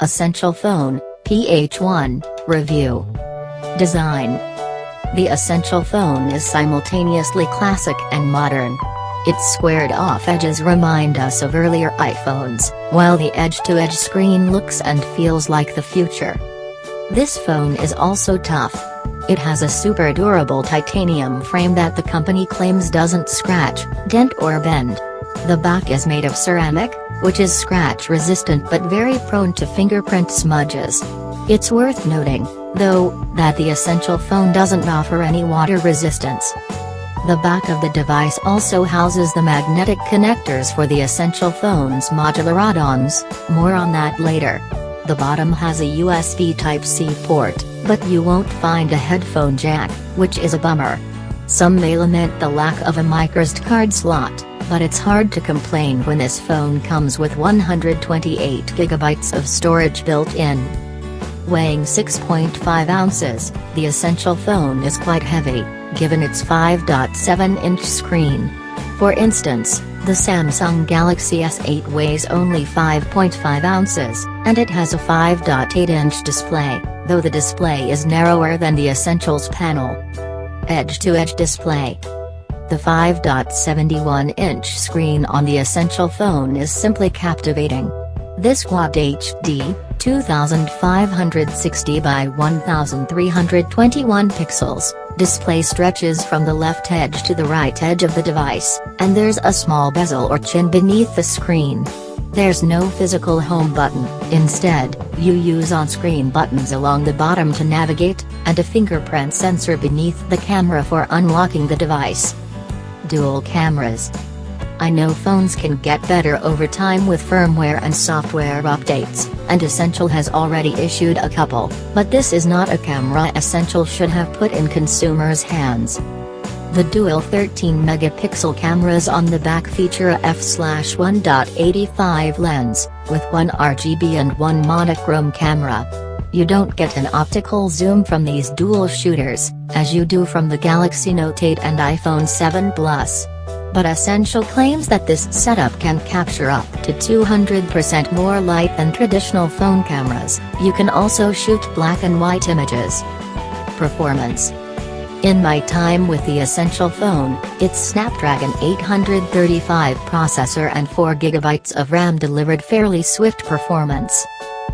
Essential Phone, PH1, Review. Design. The Essential Phone is simultaneously classic and modern. Its squared-off edges remind us of earlier iPhones, while the edge-to-edge screen looks and feels like the future. This phone is also tough. It has a super durable titanium frame that the company claims doesn't scratch, dent or bend. The back is made of ceramic, which is scratch-resistant but very prone to fingerprint smudges. It's worth noting, though, that the Essential Phone doesn't offer any water resistance. The back of the device also houses the magnetic connectors for the Essential Phone's modular add-ons, more on that later. The bottom has a USB Type-C port, but you won't find a headphone jack, which is a bummer. Some may lament the lack of a microSD card slot, but it's hard to complain when this phone comes with 128 GB of storage built in. Weighing 6.5 ounces, the Essential Phone is quite heavy, given its 5.7-inch screen. For instance, the Samsung Galaxy S8 weighs only 5.5 ounces, and it has a 5.8-inch display, though the display is narrower than the Essentials panel. Edge-to-edge display. The 5.71-inch screen on the Essential Phone is simply captivating. This Quad HD, 2560 by 1321 pixels, display stretches from the left edge to the right edge of the device, and there's a small bezel or chin beneath the screen. There's no physical home button, instead, you use on-screen buttons along the bottom to navigate, and a fingerprint sensor beneath the camera for unlocking the device. Dual cameras. I know phones can get better over time with firmware and software updates, and Essential has already issued a couple, but this is not a camera Essential should have put in consumers' hands. The dual 13-megapixel cameras on the back feature a f/1.85 lens, with one RGB and one monochrome camera. You don't get an optical zoom from these dual shooters, as you do from the Galaxy Note 8 and iPhone 7 Plus. But Essential claims that this setup can capture up to 200% more light than traditional phone cameras. You can also shoot black and white images. Performance. In my time with the Essential Phone, its Snapdragon 835 processor and 4 GB of RAM delivered fairly swift performance.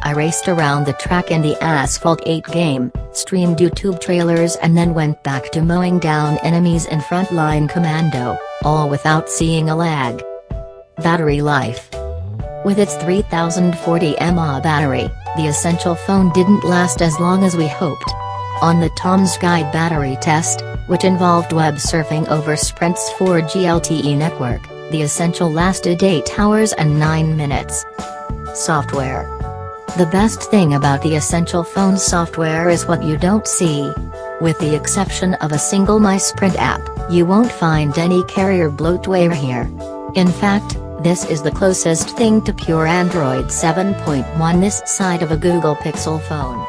I raced around the track in the Asphalt 8 game, streamed YouTube trailers and then went back to mowing down enemies in Frontline Commando, all without seeing a lag. Battery life. With its 3040 mAh battery, the Essential Phone didn't last as long as we hoped. On the Tom's Guide battery test, which involved web surfing over Sprint's 4G LTE network, the Essential lasted 8 hours and 9 minutes. Software. The best thing about the Essential Phone software is what you don't see. With the exception of a single My Sprint app, you won't find any carrier bloatware here. In fact, this is the closest thing to pure Android 7.1 this side of a Google Pixel phone.